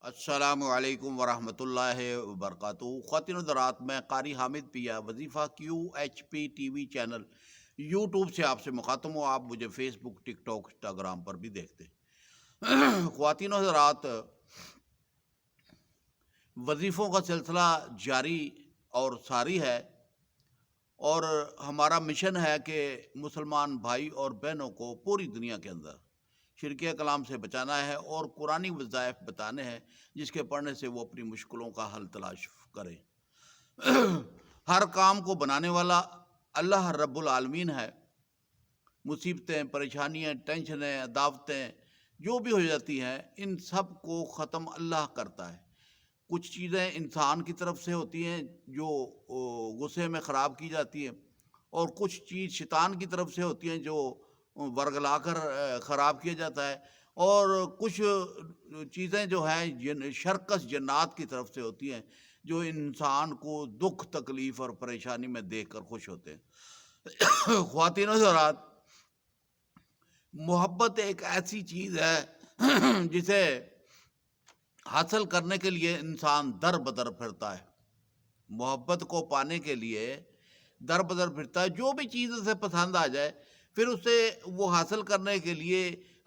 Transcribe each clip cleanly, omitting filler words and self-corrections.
السلام علیکم ورحمۃ اللہ وبرکاتہ۔ خواتین و حضرات، میں قاری حامد پیا، وظیفہ QHP TV چینل یوٹیوب سے آپ سے مخاطب ہوں۔ آپ مجھے فیس بک، ٹک ٹاک، انسٹاگرام پر بھی دیکھتے ہیں۔ خواتین و حضرات، وظیفوں کا سلسلہ جاری اور ساری ہے، اور ہمارا مشن ہے کہ مسلمان بھائی اور بہنوں کو پوری دنیا کے اندر شرک کلام سے بچانا ہے اور قرآنی وظائف بتانے ہیں، جس کے پڑھنے سے وہ اپنی مشکلوں کا حل تلاش کریں۔ ہر کام کو بنانے والا اللہ رب العالمین ہے۔ مصیبتیں، پریشانیاں، ٹینشنیں، دعوتیں جو بھی ہو جاتی ہیں، ان سب کو ختم اللہ کرتا ہے۔ کچھ چیزیں انسان کی طرف سے ہوتی ہیں جو غصے میں خراب کی جاتی ہیں، اور کچھ چیز شیطان کی طرف سے ہوتی ہیں جو ورگلا کر خراب کیا جاتا ہے، اور کچھ چیزیں جو ہیں شرکس جنات کی طرف سے ہوتی ہیں جو انسان کو دکھ، تکلیف اور پریشانی میں دیکھ کر خوش ہوتے ہیں۔ خواتین و حضرات، محبت ایک ایسی چیز ہے جسے حاصل کرنے کے لیے انسان در بدر پھرتا ہے۔ محبت کو پانے کے لیے در بدر پھرتا ہے، جو بھی چیز اسے پسند آ جائے، پھر اسے وہ حاصل کرنے کے لیے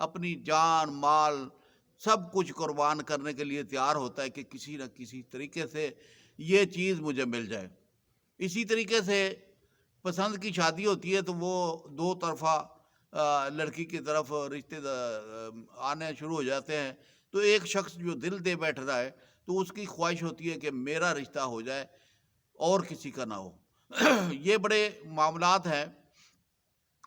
اپنی جان، مال، سب کچھ قربان کرنے کے لیے تیار ہوتا ہے کہ کسی نہ کسی طریقے سے یہ چیز مجھے مل جائے۔ اسی طریقے سے پسند کی شادی ہوتی ہے تو وہ دو طرفہ لڑکی کی طرف رشتے آنے شروع ہو جاتے ہیں، تو ایک شخص جو دل دے بیٹھ رہا ہے تو اس کی خواہش ہوتی ہے کہ میرا رشتہ ہو جائے اور کسی کا نہ ہو۔ یہ بڑے معاملات ہیں،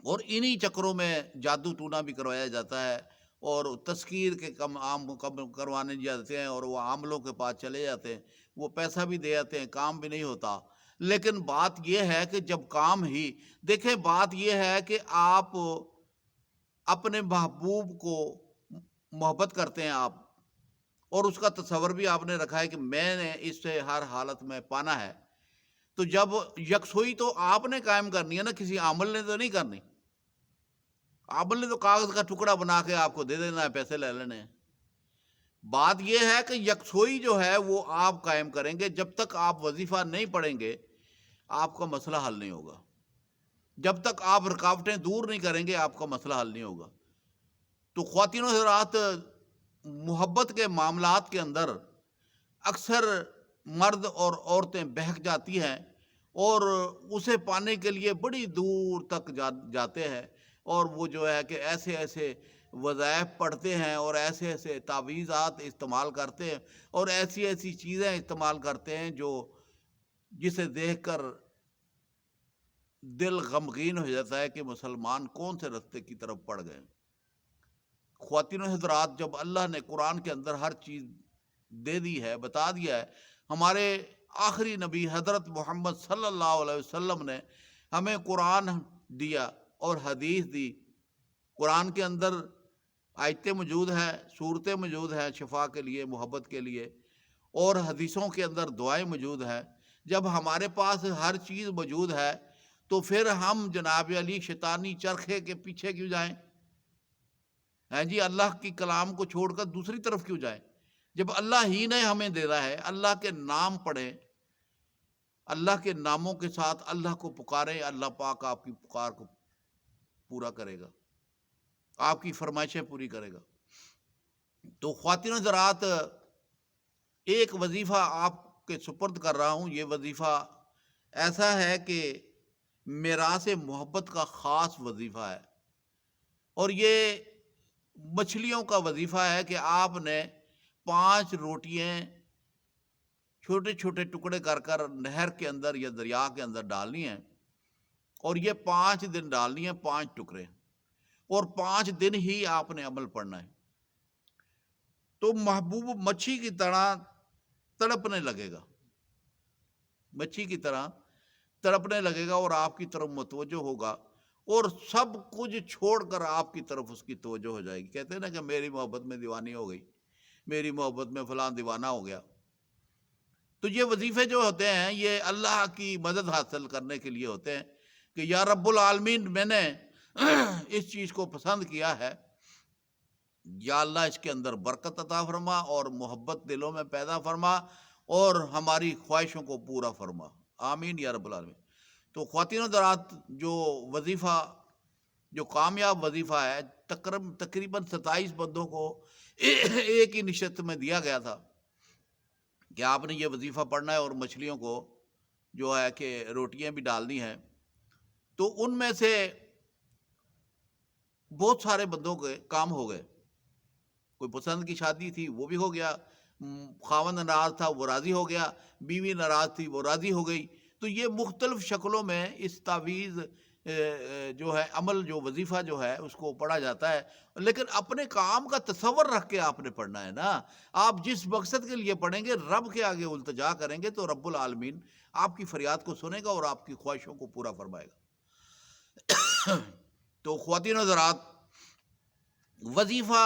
اور انہی چکروں میں جادو ٹونا بھی کروایا جاتا ہے، اور تذکیر کے عام کروانے جاتے ہیں، اور وہ عاملوں کے پاس چلے جاتے ہیں، وہ پیسہ بھی دے جاتے ہیں، کام بھی نہیں ہوتا۔ لیکن بات یہ ہے کہ جب کام ہی دیکھیں، بات یہ ہے کہ آپ اپنے محبوب کو محبت کرتے ہیں آپ، اور اس کا تصور بھی آپ نے رکھا ہے کہ میں نے اس سے ہر حالت میں پانا ہے، تو جب یکسوئی تو آپ نے قائم کرنی ہے نا، کسی عامل نے تو نہیں کرنی۔ عامل نے تو کاغذ کا ٹکڑا بنا کے آپ کو دے دینا ہے، پیسے لے لینے ہیں۔ بات یہ ہے کہ یکسوئی جو ہے وہ آپ قائم کریں گے۔ جب تک آپ وظیفہ نہیں پڑھیں گے، آپ کا مسئلہ حل نہیں ہوگا۔ جب تک آپ رکاوٹیں دور نہیں کریں گے، آپ کا مسئلہ حل نہیں ہوگا۔ تو خواتین و حضرات، محبت کے معاملات کے اندر اکثر مرد اور عورتیں بہک جاتی ہیں، اور اسے پانے کے لیے بڑی دور تک جاتے ہیں، اور وہ جو ہے کہ ایسے ایسے وظائف پڑھتے ہیں، اور ایسے ایسے تعویذات استعمال کرتے ہیں، اور ایسی ایسی چیزیں استعمال کرتے ہیں جسے دیکھ کر دل غمگین ہو جاتا ہے کہ مسلمان کون سے رستے کی طرف پڑ گئے۔ خواتین و حضرات، جب اللہ نے قرآن کے اندر ہر چیز دے دی ہے، بتا دیا ہے، ہمارے آخری نبی حضرت محمد صلی اللہ علیہ وسلم نے ہمیں قرآن دیا اور حدیث دی۔ قرآن کے اندر آیتیں موجود ہیں، صورتیں موجود ہیں شفا کے لیے، محبت کے لیے، اور حدیثوں کے اندر دعائیں موجود ہیں۔ جب ہمارے پاس ہر چیز موجود ہے تو پھر ہم جناب علی شیطانی چرخے کے پیچھے کیوں جائیں؟ جی، اللہ کی کلام کو چھوڑ کر دوسری طرف کیوں جائیں؟ جب اللہ ہی نے ہمیں دے رہا ہے، اللہ کے نام پڑھیں، اللہ کے ناموں کے ساتھ اللہ کو پکاریں، اللہ پاک آپ کی پکار کو پورا کرے گا، آپ کی فرمائشیں پوری کرے گا۔ تو خواتین و حضرات، ایک وظیفہ آپ کے سپرد کر رہا ہوں۔ یہ وظیفہ ایسا ہے کہ میراث محبت کا خاص وظیفہ ہے، اور یہ مچھلیوں کا وظیفہ ہے کہ آپ نے 5 روٹیاں چھوٹے چھوٹے ٹکڑے کر کر نہر کے اندر یا دریا کے اندر ڈالنی ہیں، اور یہ 5 دن ڈالنی ہیں، 5 ٹکڑے، اور 5 دن ہی آپ نے عمل پڑھنا ہے۔ تو محبوب مچھی کی طرح تڑپنے لگے گا، مچھی کی طرح تڑپنے لگے گا، اور آپ کی طرف متوجہ ہوگا، اور سب کچھ چھوڑ کر آپ کی طرف اس کی توجہ ہو جائے گی۔ کہتے ہیں نا کہ میری محبت میں دیوانی ہو گئی، میری محبت میں فلاں دیوانہ ہو گیا۔ تو یہ وظیفے جو ہوتے ہیں، یہ اللہ کی مدد حاصل کرنے کے لیے ہوتے ہیں کہ یا رب العالمین، میں نے اس چیز کو پسند کیا ہے، یا اللہ اس کے اندر برکت عطا فرما اور محبت دلوں میں پیدا فرما اور ہماری خواہشوں کو پورا فرما، آمین یا رب العالمین۔ تو خواتین و حضرات، جو وظیفہ، جو کامیاب وظیفہ ہے، تقریباً 27 بندوں کو ایک ہی نشست میں دیا گیا تھا کہ آپ نے یہ وظیفہ پڑھنا ہے اور مچھلیوں کو جو ہے کہ روٹیاں بھی ڈالنی ہیں۔ تو ان میں سے بہت سارے بندوں کے کام ہو گئے، کوئی پسند کی شادی تھی وہ بھی ہو گیا، خاوند ناراض تھا وہ راضی ہو گیا، بیوی ناراض تھی وہ راضی ہو گئی۔ تو یہ مختلف شکلوں میں اس تعویذ جو ہے عمل، جو وظیفہ جو ہے اس کو پڑھا جاتا ہے، لیکن اپنے کام کا تصور رکھ کے آپ نے پڑھنا ہے نا۔ آپ جس مقصد کے لیے پڑھیں گے، رب کے آگے التجا کریں گے تو رب العالمین آپ کی فریاد کو سنے گا اور آپ کی خواہشوں کو پورا فرمائے گا۔ تو خواتین و حضرات، وظیفہ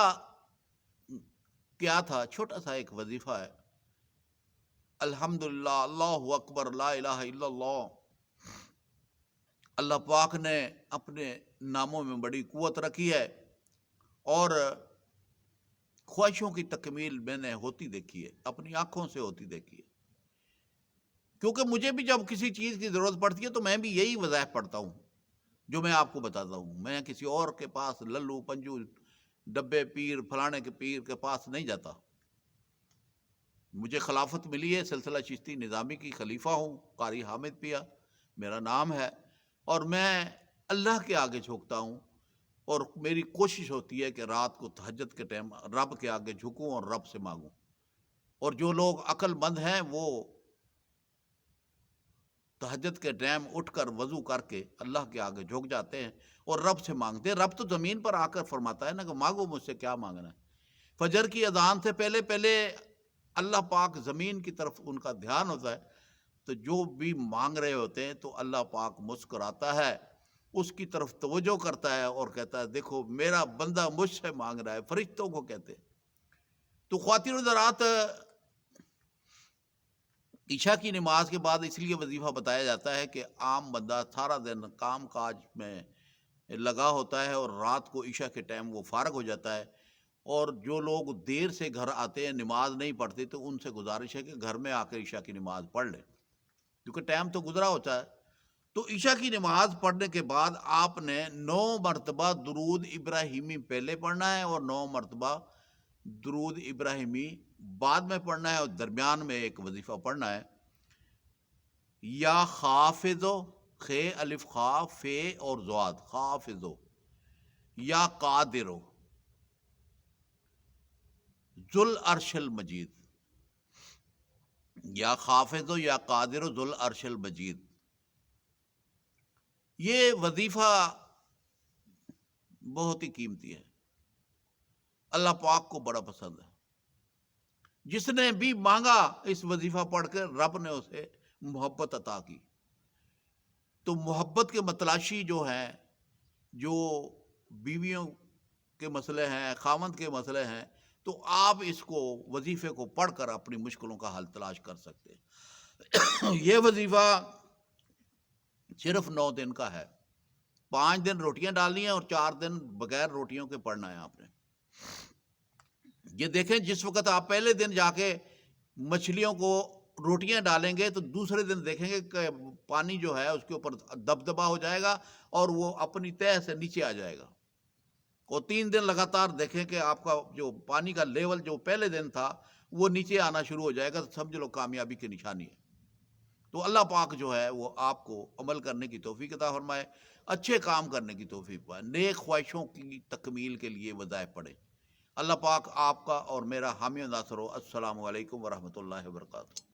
کیا تھا؟ چھوٹا سا ایک وظیفہ ہے، الحمدللہ، اللہ اکبر، لا الہ الا اللہ۔ اللہ پاک نے اپنے ناموں میں بڑی قوت رکھی ہے اور خواہشوں کی تکمیل میں نے ہوتی دیکھی ہے، اپنی آنکھوں سے ہوتی دیکھی ہے۔ کیونکہ مجھے بھی جب کسی چیز کی ضرورت پڑتی ہے تو میں بھی یہی وظائف پڑھتا ہوں جو میں آپ کو بتاتا ہوں۔ میں کسی اور کے پاس للو پنجو ڈبے پیر فلانے کے پیر کے پاس نہیں جاتا۔ مجھے خلافت ملی ہے، سلسلہ چشتی نظامی کی خلیفہ ہوں، قاری حامد پیا میرا نام ہے، اور میں اللہ کے آگے جھکتا ہوں اور میری کوشش ہوتی ہے کہ رات کو تہجد کے ٹائم رب کے آگے جھکوں اور رب سے مانگوں۔ اور جو لوگ عقل مند ہیں وہ تہجد کے ٹائم اٹھ کر وضو کر کے اللہ کے آگے جھک جاتے ہیں اور رب سے مانگتے ہیں۔ رب تو زمین پر آ کر فرماتا ہے نا کہ مانگو مجھ سے کیا مانگنا ہے۔ فجر کی اذان سے پہلے پہلے اللہ پاک زمین کی طرف ان کا دھیان ہوتا ہے، تو جو بھی مانگ رہے ہوتے ہیں تو اللہ پاک مسکراتا ہے، اس کی طرف توجہ کرتا ہے اور کہتا ہے دیکھو میرا بندہ مجھ سے مانگ رہا ہے، فرشتوں کو کہتے ہیں۔ تو خواتین و حضرات، عشاء کی نماز کے بعد اس لیے وظیفہ بتایا جاتا ہے کہ عام بندہ سارا دن کام کاج میں لگا ہوتا ہے اور رات کو عشاء کے ٹائم وہ فارغ ہو جاتا ہے، اور جو لوگ دیر سے گھر آتے ہیں نماز نہیں پڑھتے تو ان سے گزارش ہے کہ گھر میں آ کر عشاء کی نماز پڑھ لیں، کیونکہ ٹائم تو گزرا ہوتا ہے۔ تو عشاء کی نماز پڑھنے کے بعد آپ نے 9 مرتبہ درود ابراہیمی پہلے پڑھنا ہے اور 9 مرتبہ درود ابراہیمی بعد میں پڑھنا ہے، اور درمیان میں ایک وظیفہ پڑھنا ہے، یا خافضو، خے الف خا فے اور زواد، خافضو یا قادرو ذل عرش المجید، یا خافضو یا قادرو ذل عرش المجید۔ یہ وظیفہ بہت ہی قیمتی ہے، اللہ پاک کو بڑا پسند ہے۔ جس نے بھی مانگا اس وظیفہ پڑھ کے رب نے اسے محبت عطا کی۔ تو محبت کے متلاشی جو ہیں، جو بیویوں کے مسئلے ہیں، خاوند کے مسئلے ہیں، تو آپ اس کو وظیفے کو پڑھ کر اپنی مشکلوں کا حل تلاش کر سکتے ہیں۔ یہ وظیفہ صرف 9 دن کا ہے، 5 دن روٹیاں ڈالنی ہیں اور 4 دن بغیر روٹیوں کے پڑھنا ہے آپ نے۔ یہ دیکھیں، جس وقت آپ پہلے دن جا کے مچھلیوں کو روٹیاں ڈالیں گے تو دوسرے دن دیکھیں گے کہ پانی جو ہے اس کے اوپر دبدبا ہو جائے گا اور وہ اپنی تہہ سے نیچے آ جائے گا، اور 3 دن لگاتار دیکھیں کہ آپ کا جو پانی کا لیول جو پہلے دن تھا وہ نیچے آنا شروع ہو جائے گا، تو سمجھ لو کامیابی کی نشانی ہے۔ تو اللہ پاک جو ہے وہ آپ کو عمل کرنے کی توفیق عطا فرمائے، اچھے کام کرنے کی توفیق پائے، نیک خواہشوں کی تکمیل کے لیے وظائف پڑھیں۔ اللہ پاک آپ کا اور میرا حامی و ناصر ہو۔ السلام علیکم ورحمۃ اللہ وبرکاتہ۔